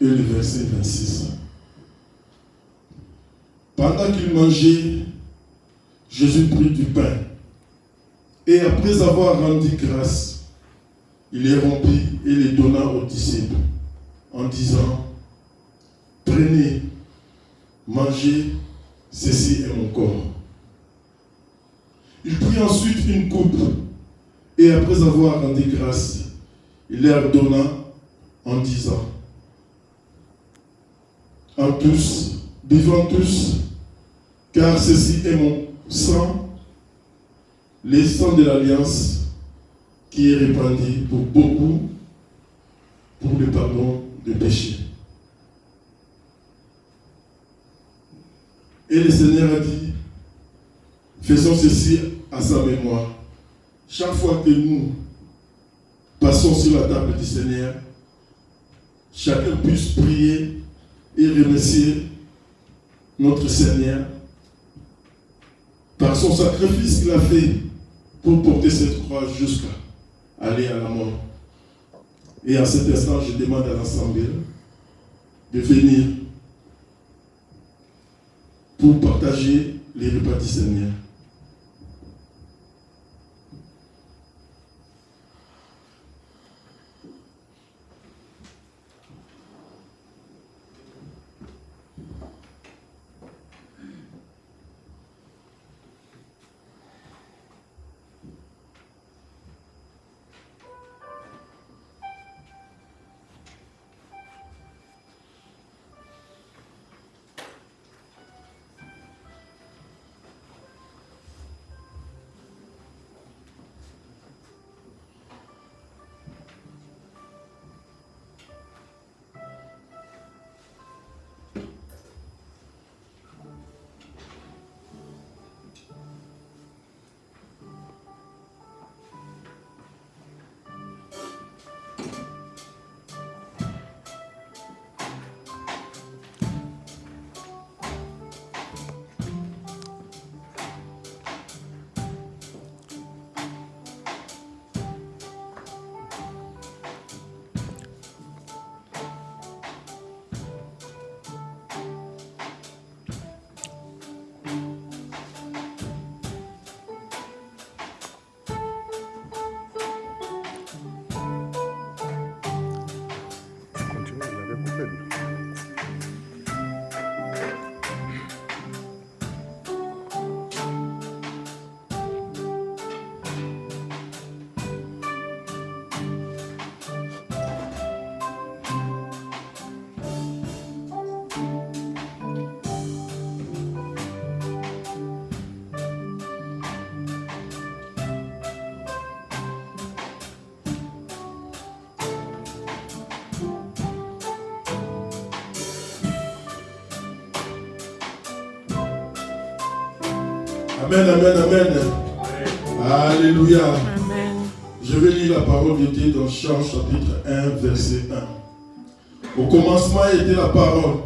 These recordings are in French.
et le verset 26. Pendant qu'il mangeait, Jésus prit du pain et après avoir rendu grâce, il les rompit et les donna aux disciples en disant, prenez, mangez, ceci est mon corps. Il prit ensuite une coupe et après avoir rendu grâce, il leur donna en disant, en tous, buvons tous, car ceci est mon sang, le sang de l'alliance qui est répandu pour beaucoup, pour le pardon des péchés. Et le Seigneur a dit, faisons ceci à sa mémoire. Chaque fois que nous passons sur la table du Seigneur, chacun puisse prier et remercier notre Seigneur par son sacrifice qu'il a fait pour porter cette croix jusqu'à aller à la mort. Et à cet instant, je demande à l'Assemblée de venir pour partager les repas du Seigneur. Amen, amen, amen. Alléluia. Amen. Je vais lire la parole de Dieu dans Jean chapitre 1, verset 1. Au commencement était la parole.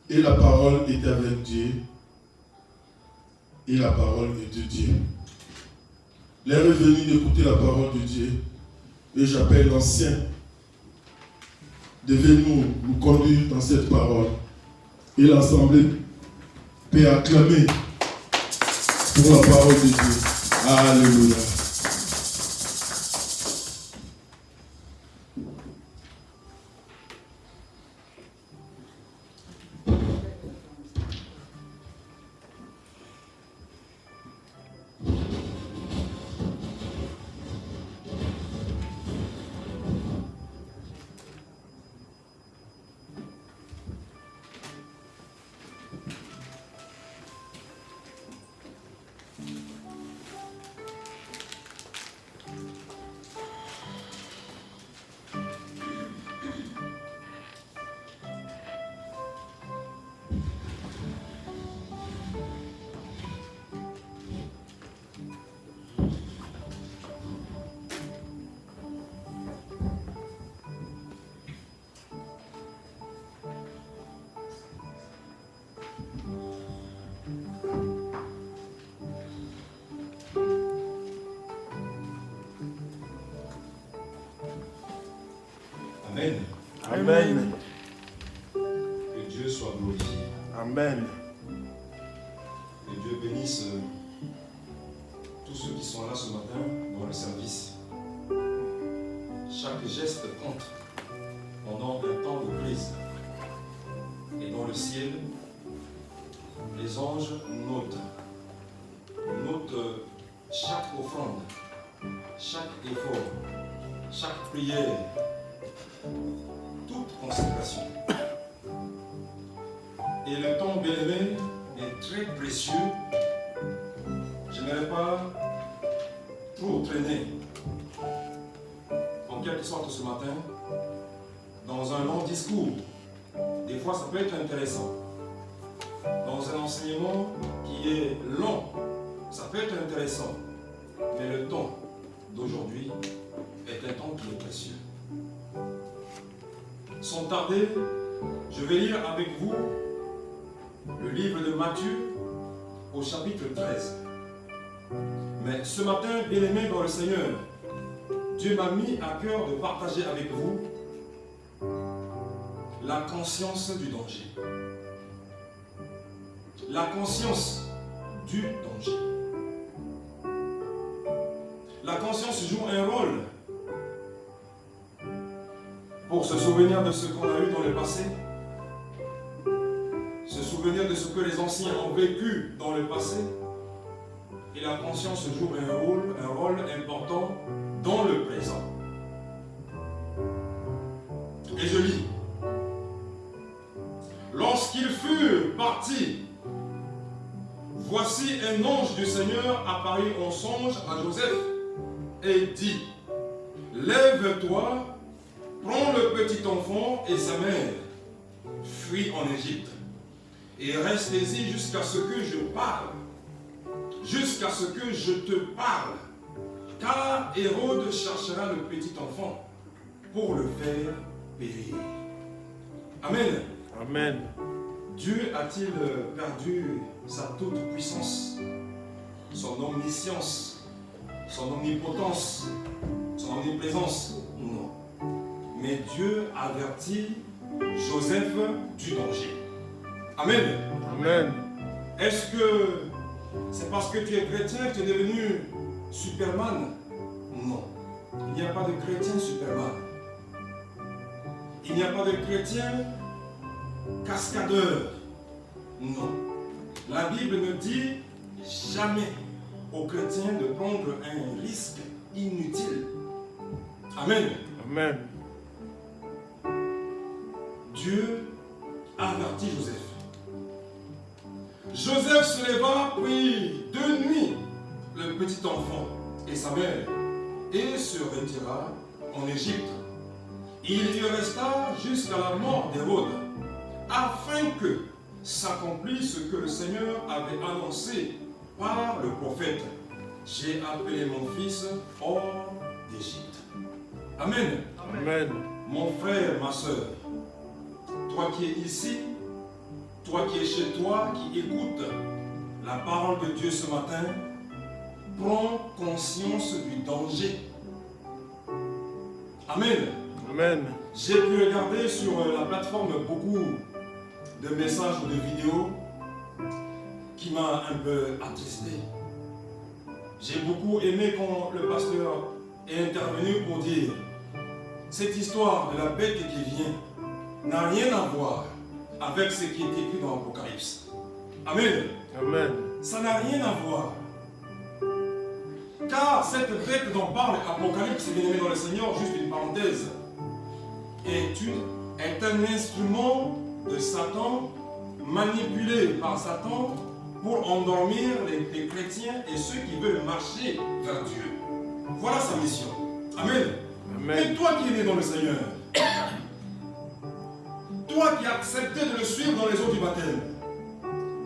Et la parole était avec Dieu. Et la parole est de Dieu. L'heure est venue d'écouter la parole de Dieu. Et j'appelle l'ancien de venir nous conduire dans cette parole. Et l'assemblée peut acclamer pour la parole de Dieu. Alléluia. Amen. Que Dieu soit glorifié. Amen. Que Dieu bénisse tous ceux qui sont là ce matin dans le service. Chaque geste compte pendant un temps de prise. Et dans le ciel, les anges notent chaque offrande, chaque effort, chaque prière, toute consécration. Et le temps bien-aimé est très précieux. Je n'allais pas trop traîner, en quelque sorte ce matin, dans un long discours. Des fois, ça peut être intéressant. Dans un enseignement qui est long, ça peut être intéressant. Mais le temps d'aujourd'hui est un temps qui est précieux. Sans tarder, je vais lire avec vous le livre de Matthieu au chapitre 13. Mais ce matin, bien-aimé dans le Seigneur, Dieu m'a mis à cœur de partager avec vous la conscience du danger. La conscience du danger. La conscience joue un rôle pour se souvenir de ce qu'on a eu dans le passé, se souvenir de ce que les anciens ont vécu dans le passé, et la conscience joue un rôle important dans le présent. Et je lis. Lorsqu'ils furent partis, voici un ange du Seigneur apparut en songe à Joseph et dit: lève-toi, prends le petit enfant et sa mère, fuis en Égypte, et restez-y jusqu'à ce que je parle, jusqu'à ce que je te parle, car Hérode cherchera le petit enfant pour le faire périr. Amen. Amen. Dieu a-t-il perdu sa toute-puissance, son omniscience, son omnipotence, son omniprésence? Non. Mais Dieu avertit Joseph du danger. Amen. Amen. Est-ce que c'est parce que tu es chrétien que tu es devenu Superman? Non. Il n'y a pas de chrétien Superman. Il n'y a pas de chrétien cascadeur. Non. La Bible ne dit jamais aux chrétiens de prendre un risque inutile. Amen. Amen. Dieu avertit Joseph. Joseph se leva, prit de nuit le petit enfant et sa mère et se retira en Égypte. Il y resta jusqu'à la mort d'Hérode, afin que s'accomplisse ce que le Seigneur avait annoncé par le prophète. J'ai appelé mon fils hors d'Égypte. Amen. Amen. Mon frère, ma soeur, toi qui es ici, toi qui es chez toi, qui écoutes la parole de Dieu ce matin, prends conscience du danger. Amen. Amen. J'ai pu regarder sur la plateforme beaucoup de messages ou de vidéos qui m'a un peu attristé. J'ai beaucoup aimé quand le pasteur est intervenu pour dire: cette histoire de la bête qui vient n'a rien à voir avec ce qui est écrit dans l'Apocalypse. Amen. Amen. Ça n'a rien à voir. Car cette bête dont parle Apocalypse, bien aimé dans le Seigneur, juste une parenthèse, est un instrument de Satan, manipulé par Satan pour endormir les chrétiens et ceux qui veulent marcher vers Dieu. Voilà sa mission. Amen. Amen. Et toi qui es né dans le Seigneur, toi qui as accepté de le suivre dans les eaux du baptême,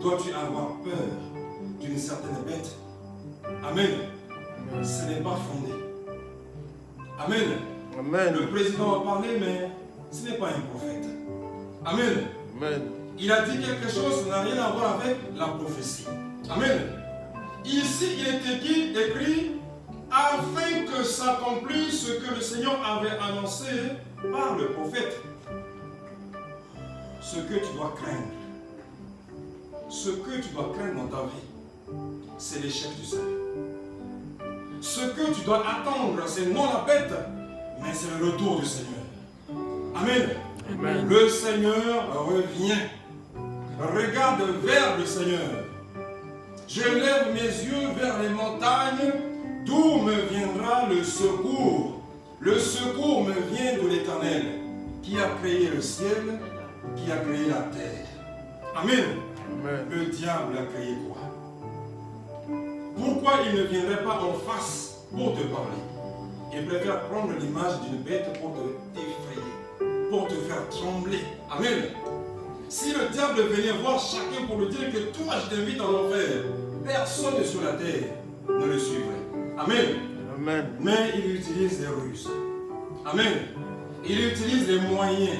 dois-tu avoir peur d'une certaine bête? Amen. Ce n'est pas fondé. Amen. Amen. Le président a parlé, mais ce n'est pas un prophète. Amen. Amen. Il a dit quelque chose qui n'a rien à voir avec la prophétie. Amen. Ici, il est écrit afin que s'accomplisse ce que le Seigneur avait annoncé par le prophète. Ce que tu dois craindre, ce que tu dois craindre dans ta vie, c'est l'échec du salut. Ce que tu dois attendre, c'est non la bête, mais c'est le retour du Seigneur. Amen. Amen. Le Seigneur revient. Regarde vers le Seigneur. Je lève mes yeux vers les montagnes, d'où me viendra le secours. Le secours me vient de l'Éternel, qui a créé le ciel, qui a créé la terre. Amen. Amen. Le diable a créé quoi? Pourquoi il ne viendrait pas en face pour te parler? Il préfère prendre l'image d'une bête pour t'effrayer, pour te faire trembler. Amen. Si le diable venait voir chacun pour lui dire que toi je t'invite en enfer, personne sur la terre ne le suivrait. Amen. Amen. Mais il utilise des ruses. Amen. Il utilise les moyens.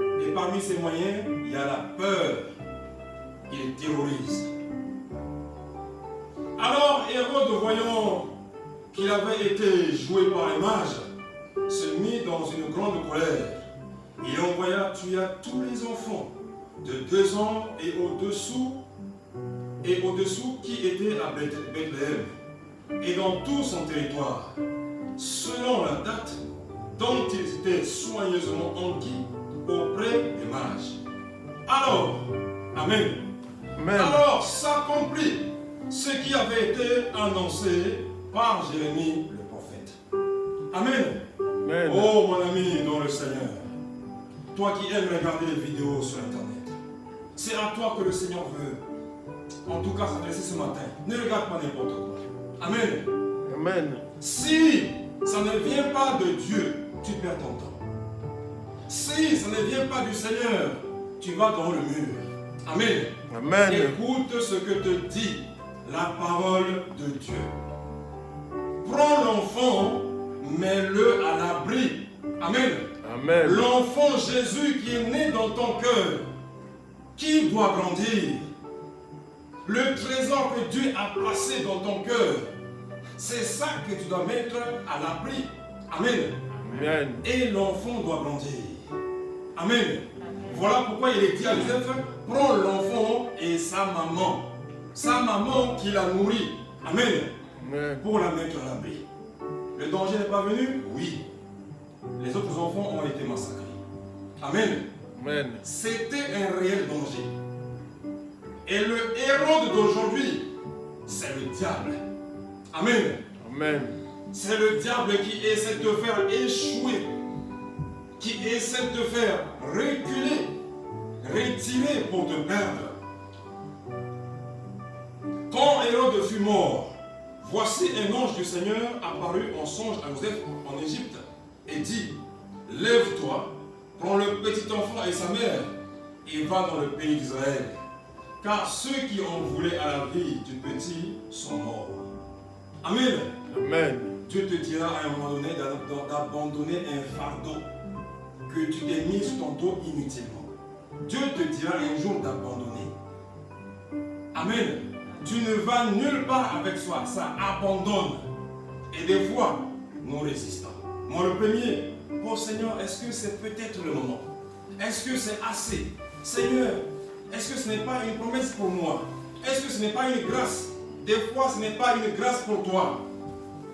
Et parmi ces moyens, il y a la peur. Il terrorise. Alors Hérode, voyant qu'il avait été joué par les mages, se mit dans une grande colère. Il envoya tuer tous les enfants de 2 ans et au-dessous qui étaient à Bethléem et dans tout son territoire, selon la date dont ils étaient soigneusement enquis auprès des mages. Alors, Amen. Amen. Alors s'accomplit ce qui avait été annoncé par Jérémie le prophète. Amen. Amen. Oh mon ami dans le Seigneur, toi qui aimes regarder les vidéos sur Internet, c'est à toi que le Seigneur veut, en tout cas, s'adresser ce matin. Ne regarde pas n'importe quoi. Amen. Amen. Si ça ne vient pas de Dieu, tu perds ton temps. Si ça ne vient pas du Seigneur, tu vas dans le mur. Amen. Amen. Écoute ce que te dit la parole de Dieu. Prends l'enfant, mets-le à l'abri. Amen. Amen. L'enfant Jésus qui est né dans ton cœur, qui doit grandir. Le trésor que Dieu a placé dans ton cœur, c'est ça que tu dois mettre à l'abri. Amen. Amen. Et l'enfant doit grandir. Amen. Voilà pourquoi il est dit à Joseph, prends l'enfant et sa maman qui l'a nourri. Amen. Amen. Pour la mettre à l'abri. Le danger n'est pas venu? Oui. Les autres enfants ont été massacrés. Amen. Amen. C'était un réel danger. Et le Hérode d'aujourd'hui, c'est le diable. Amen. Amen. C'est le diable qui essaie de te faire échouer, qui essaie de te faire reculer, retirer pour te perdre. Quand Hérode fut mort, voici un ange du Seigneur apparut en songe à Joseph en Égypte et dit, lève-toi, prends le petit enfant et sa mère et va dans le pays d'Israël. Car ceux qui en voulaient à la vie du petit sont morts. Amen. Amen. Dieu te dira à un moment donné d'abandonner un fardeau que tu t'es mis sur ton dos inutilement. Dieu te dira un jour d'abandonner. Amen. Tu ne vas nulle part avec soi, ça abandonne. Et des fois, nous résistons. Moi le premier, oh Seigneur, est-ce que c'est peut-être le moment? Est-ce que c'est assez? Seigneur, est-ce que ce n'est pas une promesse pour moi? Est-ce que ce n'est pas une grâce? Des fois, ce n'est pas une grâce pour toi.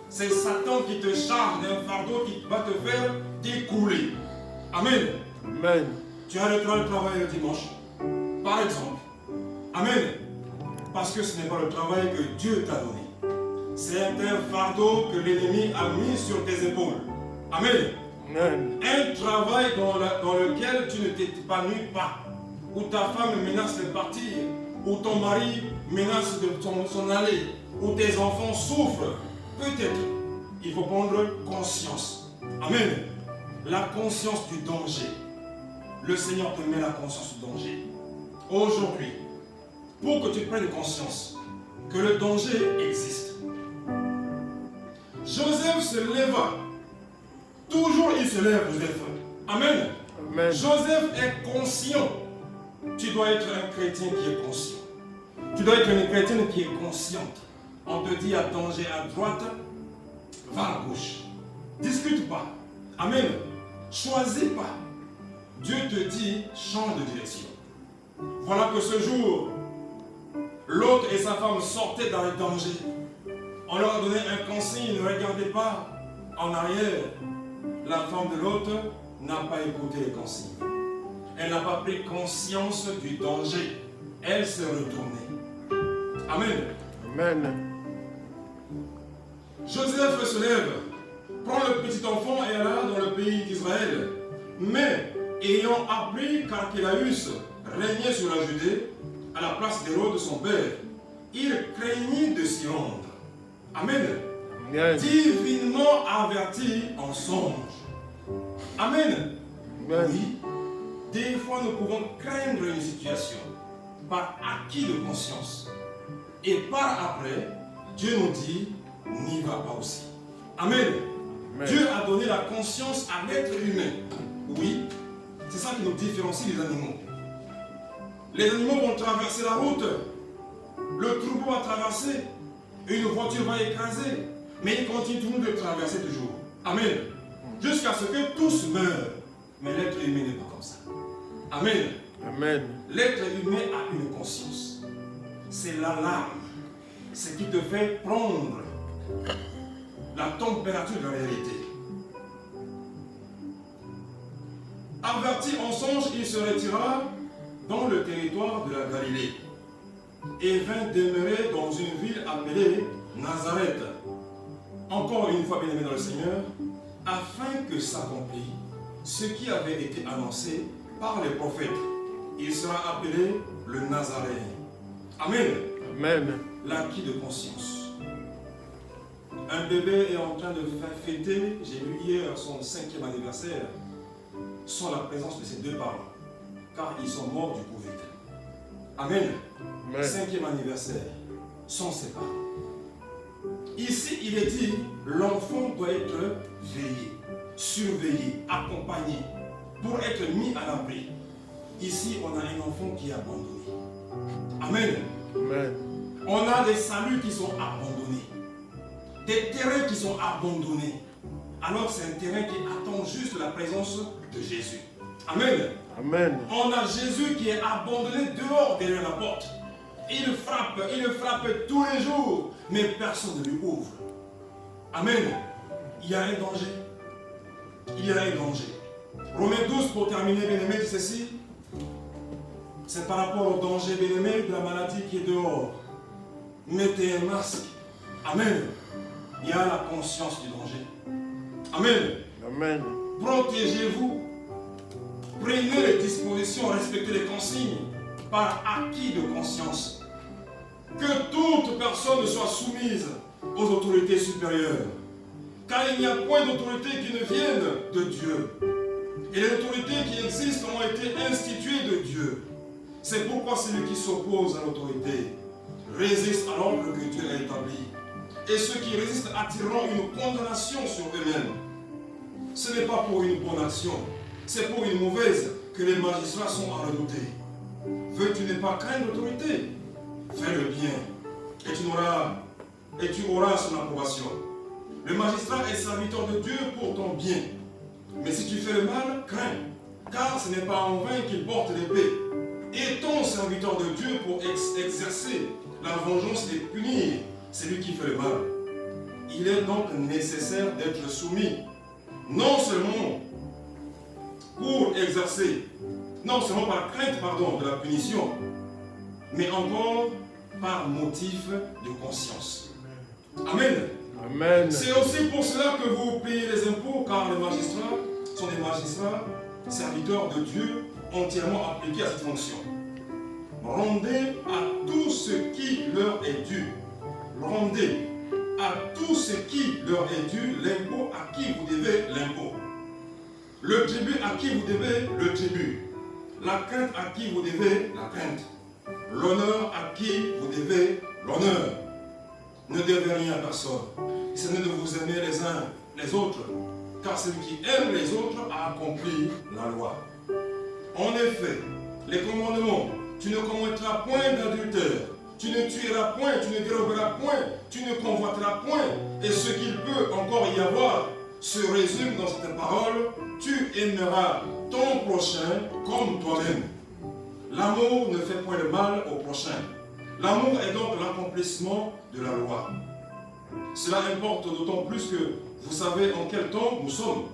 C'est Satan qui te charge d'un fardeau qui va te faire t'écouler. Amen. Amen. Tu as le droit de travailler le dimanche, par exemple. Amen. Parce que ce n'est pas le travail que Dieu t'a donné. C'est un fardeau que l'ennemi a mis sur tes épaules. Amen. Amen. Un travail dans lequel tu ne t'épanouis pas. Où ta femme menace de partir, où ton mari menace de s'en aller, où tes enfants souffrent, peut-être il faut prendre conscience. Amen. La conscience du danger. Le Seigneur te met la conscience du danger. Aujourd'hui, pour que tu prennes conscience que le danger existe. Joseph se leva. Toujours il se lève, Joseph. Amen. Amen. Joseph est conscient. Tu dois être un chrétien qui est conscient. Tu dois être une chrétienne qui est consciente. On te dit à danger à droite, va à gauche. Discute pas. Amen. Choisis pas. Dieu te dit, change de direction. Voilà que ce jour, l'autre et sa femme sortaient dans le danger. On leur a donné un consigne, ne regardez pas en arrière. La femme de l'autre n'a pas écouté les consignes. Elle n'a pas pris conscience du danger. Elle s'est retournée. Amen. Amen. Joseph se lève, prend le petit enfant et alla dans le pays d'Israël. Mais, ayant appris qu'Archélaüs régnait sur la Judée, à la place d'Hérode son père, il craignit de s'y rendre. Amen. Amen. Divinement averti en songe. Amen. Amen. Oui, des fois nous pouvons craindre une situation par acquis de conscience. Et par après, Dieu nous dit, n'y va pas aussi. Amen. Amen. Dieu a donné la conscience à l'être humain. Oui, c'est ça qui nous différencie des animaux. Les animaux vont traverser la route. Le troupeau va traverser. Une voiture va écraser. Mais ils continuent de traverser toujours. Amen. Jusqu'à ce que tous meurent. Mais l'être humain n'est pas comme ça. Amen. Amen. L'être humain a une conscience. C'est l'alarme. Ce qui te fait prendre la température de la réalité. Averti en songe, il se retira dans le territoire de la Galilée et vint demeurer dans une ville appelée Nazareth. Encore une fois, bien-aimé dans le Seigneur, afin que s'accomplisse ce qui avait été annoncé par les prophètes. Il sera appelé le Nazaréen. Amen. Amen. L'acquis de conscience. Un bébé est en train de fêter, j'ai lu hier son 5e anniversaire, sans la présence de ses deux parents, car ils sont morts du Covid. Amen. Amen. 5e anniversaire, sans ses parents. Ici, il est dit, l'enfant doit être veillé, surveillé, accompagné, pour être mis à l'abri. Ici, on a un enfant qui est abandonné. Amen. Amen. On a des saluts qui sont abandonnés. Des terrains qui sont abandonnés. Alors c'est un terrain qui attend juste la présence de Jésus. Amen. Amen. On a Jésus qui est abandonné dehors derrière la porte. Il le frappe tous les jours, mais personne ne lui ouvre. Amen. Il y a un danger. Il y a un danger. Romains 12, pour terminer, bien-aimé, dit ceci. C'est par rapport au danger, bien-aimé, de la maladie qui est dehors. Mettez un masque. Amen. Il y a la conscience du danger. Amen. Amen. Protégez-vous. Prenez les dispositions, respectez les consignes par acquis de conscience. Que toute personne soit soumise aux autorités supérieures. Car il n'y a point d'autorité qui ne vienne de Dieu. Et les autorités qui existent ont été instituées de Dieu. C'est pourquoi celui qui s'oppose à l'autorité résiste à l'ordre que Dieu a établi. Et ceux qui résistent attireront une condamnation sur eux-mêmes. Ce n'est pas pour une bonne action, c'est pour une mauvaise que les magistrats sont à redouter. Veux-tu ne pas craindre l'autorité? Fais le bien, et tu auras son approbation. Le magistrat est serviteur de Dieu pour ton bien. Mais si tu fais le mal, crains, car ce n'est pas en vain qu'il porte l'épée. Et ton serviteur de Dieu pour exercer la vengeance et punir celui qui fait le mal. Il est donc nécessaire d'être soumis, non seulement pour exercer, non seulement par crainte, de la punition, mais encore par motif de conscience. Amen. Amen. C'est aussi pour cela que vous payez les impôts, car les magistrats sont des magistrats, serviteurs de Dieu, entièrement appliqués à cette fonction. Rendez à tout ce qui leur est dû. Rendez à tout ce qui leur est dû l'impôt à qui vous devez l'impôt. Le tribut à qui vous devez le tribut. La crainte à qui vous devez la crainte. L'honneur à qui vous devez l'honneur. Ne devez rien à personne. Ce n'est de vous aimer les uns les autres, car celui qui aime les autres a accompli la loi. En effet, les commandements, tu ne commettras point d'adultère, Tu ne tueras point, tu ne déroberas point, tu ne convoiteras point. Et ce qu'il peut encore y avoir se résume dans cette parole. Tu aimeras ton prochain comme toi-même. L'amour ne fait point le mal au prochain. L'amour est donc l'accomplissement de la loi. Cela importe d'autant plus que vous savez en quel temps nous sommes.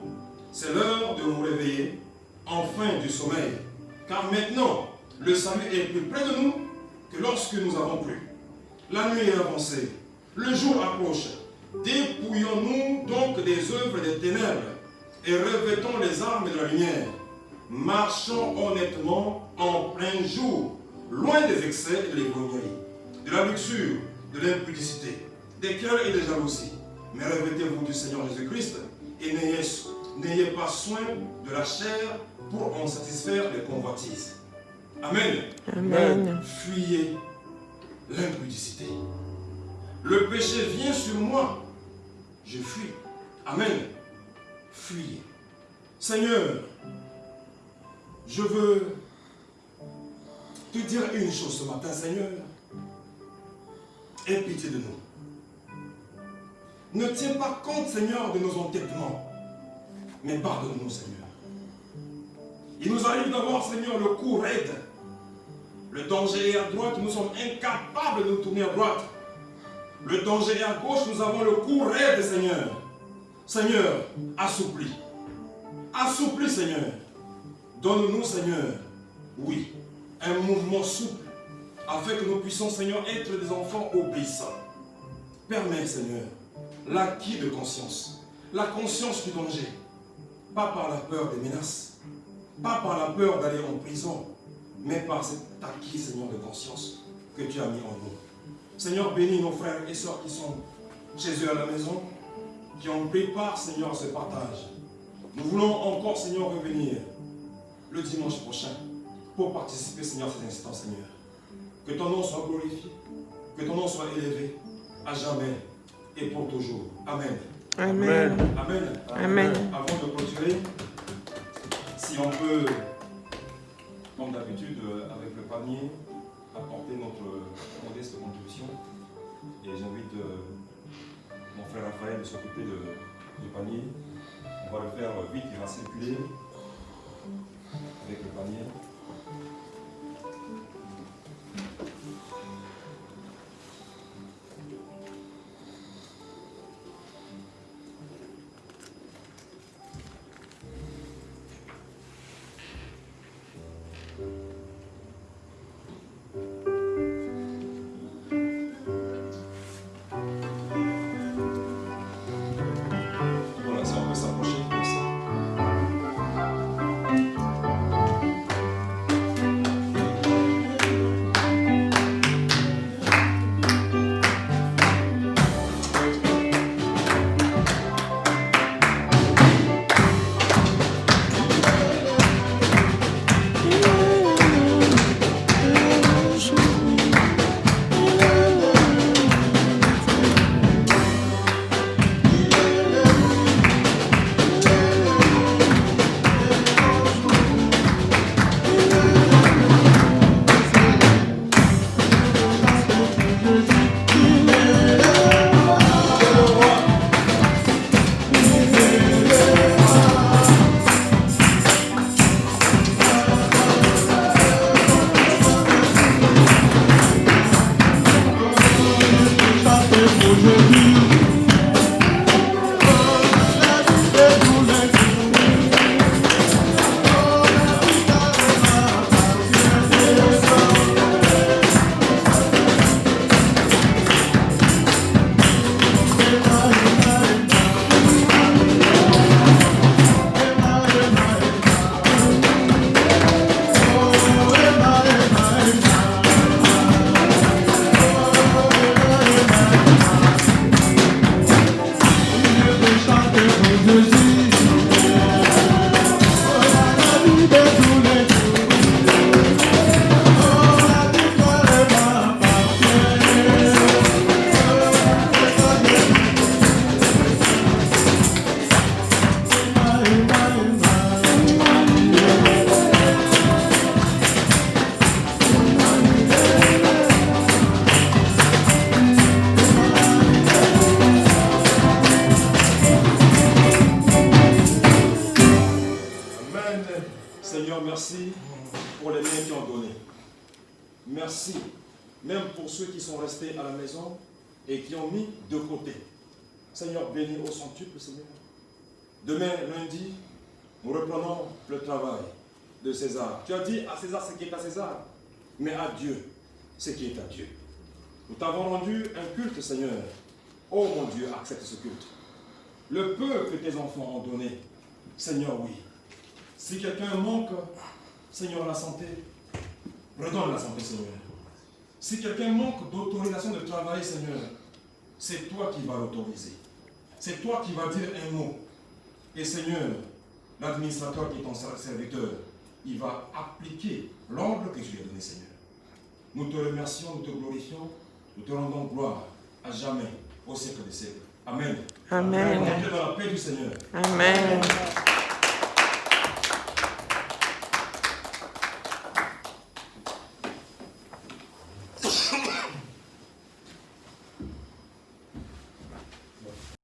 C'est l'heure de vous réveiller, enfin du sommeil. Car maintenant, le salut est plus près de nous que lorsque nous avons plu. La nuit est avancée, le jour approche. Dépouillons-nous donc des œuvres des ténèbres et revêtons les armes de la lumière. Marchons honnêtement en plein jour, loin des excès et de l'ivrognerie, de la luxure, de l'impudicité, des querelles et des jalousies. Mais revêtez-vous du Seigneur Jésus-Christ et n'ayez pas soin de la chair pour en satisfaire les convoitises. Amen. Amen. Fuyez l'impudicité. Le péché vient sur moi. Je fuis. Amen. Fuyez. Seigneur, je veux te dire une chose ce matin, Seigneur. Aie pitié de nous. Ne tiens pas compte, Seigneur, de nos entêtements, mais pardonne-nous, Seigneur. Il nous arrive d'avoir, Seigneur, le cou raide. Le danger est à droite, nous sommes incapables de nous tourner à droite. Le danger est à gauche, nous avons le cou raide, Seigneur. Seigneur, assouplis. Assouplis, Seigneur. Donne-nous, Seigneur, oui, un mouvement souple, afin que nous puissions, Seigneur, être des enfants obéissants. Permets, Seigneur, l'acquis de conscience, la conscience du danger, pas par la peur des menaces, pas par la peur d'aller en prison, mais par cet acquis, Seigneur, de conscience que tu as mis en nous. Seigneur, bénis nos frères et sœurs qui sont chez eux à la maison, qui ont pris part, Seigneur, à ce partage. Nous voulons encore, Seigneur, revenir le dimanche prochain pour participer, Seigneur, à cet instant, Seigneur. Que ton nom soit glorifié, que ton nom soit élevé à jamais et pour toujours. Amen. Amen. Amen. Amen. Avant de clôturer, si on peut, comme d'habitude, avec le panier, apporter notre modeste contribution. Et j'invite mon frère Raphaël de s'occuper du panier. On va le faire vite, il va circuler avec le panier. Voilà, si on peut s'approcher comme ça. Amen. Seigneur, merci pour les liens qui ont donné. Merci, même pour ceux qui sont restés à la maison et qui ont mis de côté. Seigneur, bénis au centuple, Seigneur. Demain, lundi, nous reprenons le travail de César. Tu as dit à César ce qui est à César, mais à Dieu ce qui est à Dieu. Nous t'avons rendu un culte, Seigneur. Oh mon Dieu, accepte ce culte. Le peu que tes enfants ont donné, Seigneur, oui. Si quelqu'un manque, Seigneur, la santé, redonne la santé, Seigneur. Si quelqu'un manque d'autorisation de travailler, Seigneur, c'est toi qui vas l'autoriser. C'est toi qui vas dire un mot. Et Seigneur, l'administrateur qui est ton serviteur, il va appliquer l'ordre que je lui ai donné, Seigneur. Nous te remercions, nous te glorifions, nous te rendons gloire à jamais, au siècle des siècles. Amen. Amen. Entrez dans la paix du Seigneur. Amen. Amen.